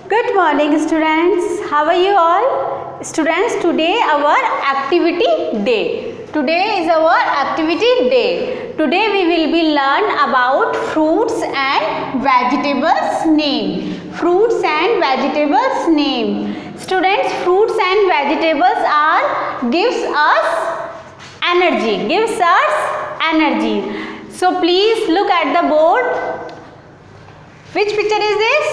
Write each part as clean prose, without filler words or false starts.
Good morning students. How are you all? Students, today our activity day. Today is our activity day. Today we will be learn about fruits and vegetables name. Fruits and vegetables name. Students, fruits and vegetables are gives us energy. So please look at the board. Which picture is this?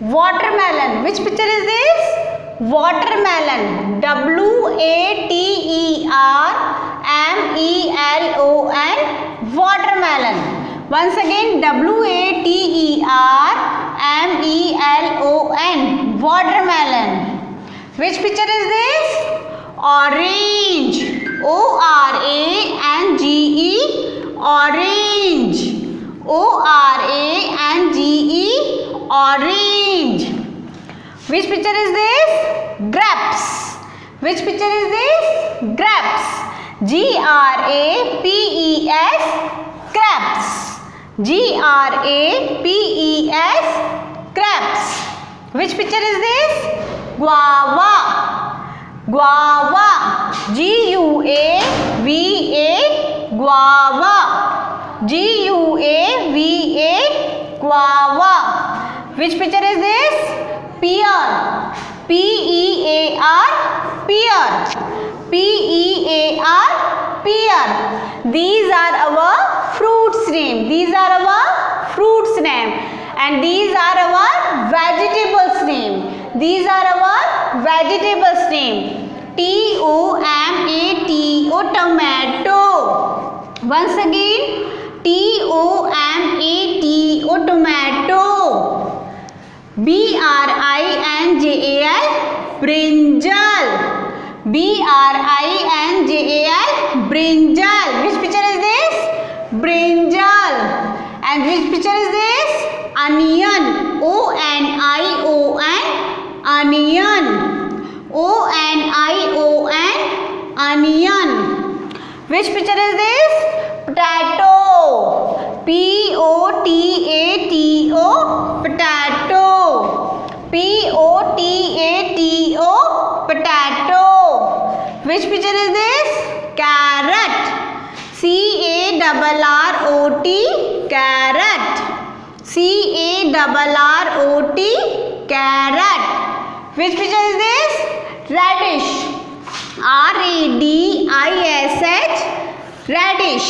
Watermelon. Which picture is this? Watermelon. W-A-T-E-R-M-E-L-O-N. Watermelon. Once again, W-A-T-E-R-M-E-L-O-N. Watermelon. Which picture is this? Orange. O-R-A-N-G-E. Orange. O-R-A-N-G-E. Orange. Which picture is this? Grapes. Which picture is this? Grapes. G-R-A-P-E-S. Grapes. G-R-A-P-E-S. Grapes. Which picture is this? Guava. Guava. G-U-A-V-A. Guava. G-U-A-V-A. Guava. Which picture is this? Pear. P-E-A-R. Pear. P-E-A-R. Pear. These are our fruits name. These are our fruits name. And these are our vegetables name. These are our vegetables name. T-O-M-A-T-O. Tomato. Once again. T-O-M-A-T-O. Tomato. B-R-I-N-J-A-L. Brinjal. B-R-I-N-J-A-L. Brinjal. Which picture is this? Brinjal. And which picture is this? Onion. O-N-I-O-N. Onion. O-N-I-O-N. Onion. Which picture is this? Potato. P-O-T-A-T-O. Potato. P-O-T-A-T-O. Potato. Which picture is this? Carrot. C-A-R-R-O-T. Carrot. C-A-R-R-O-T. Carrot. Which picture is this? Radish. R-A-D-I-S-H. Radish.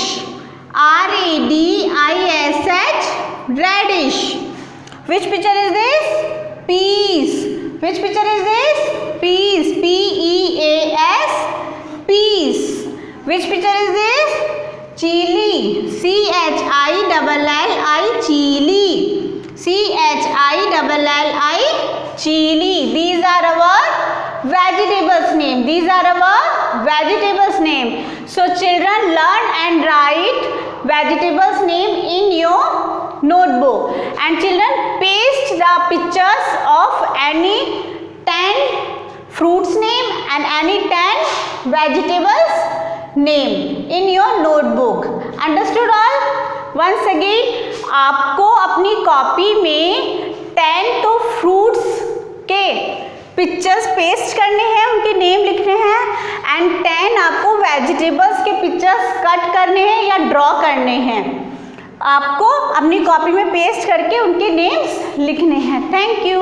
R-A-D-I-S-H. Radish. Which picture is this? Peas. Which picture is this? Peas. P-E-A-S. Peas. Which picture is this? Chili. C-H-I-L-L-I. Chili. C-H-I-L-L-I. Chili. These are our vegetables name. These are our vegetables name. So children, learn and write vegetables name in your notebook. And children, paste the pictures of any 10 fruits name and any 10 vegetables name in your notebook. Understood all? Once again, आपको अपनी copy में 10 तो fruits के pictures paste करने हैं, उनके name लिखने हैं एंड 10 आपको वेजिटेबल्स के पिक्चर्स कट करने हैं या ड्रॉ करने हैं. आपको अपनी कॉपी में पेस्ट करके उनके नेम्स लिखने हैं. Thank you.